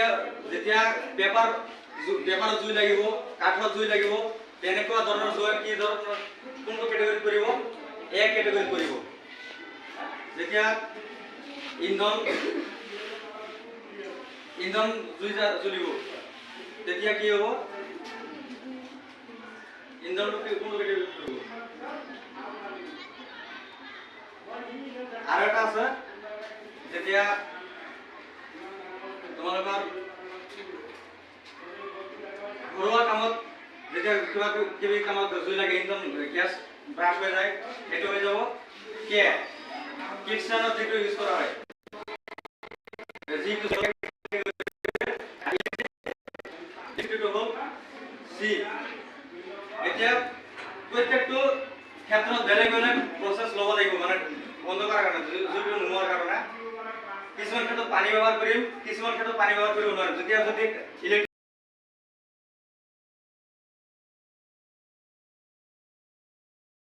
যেতিয়া যেতিয়া পেপাৰত জুই লাগিব, কাঠত জুই লাগিব, তেনেকুৱা ধৰণৰ জুই কি ধৰণৰ কোনটো কেটেগৰীত পৰিব? এ কেটেগৰীত পৰিব। যেতিয়া ইন্ধন জুই জ্বলিব তেতিয়া কি হ'ব? ইন্ধনটো কোনটো কেটেগৰীত পৰিব? আৰু এটা আছে, যেতিয়া তোমালোকৰ ঘৰুৱা কামত যেতিয়া কিবা কামত জুই লাগে, ইন্ধন গেছ ব্ৰাছ হৈ যায়, সেইটো হৈ যাব কে। কিটচেনত যিটো ইউজ কৰা হয়, চি। এতিয়া প্ৰত্যেকটো ক্ষেত্ৰত বেলেগ বেলেগ প্ৰচেছ ল'ব লাগিব, মানে বন্ধ কৰাৰ কাৰণে, জুইটো নোহোৱাৰ কাৰণে। কিছুমান ক্ষেত্ৰত পানী ব্যৱহাৰ কৰিম, কিছুমান ক্ষেত্ৰত পানী ব্যৱহাৰ কৰিব নোৱাৰিম। যেতিয়া যদি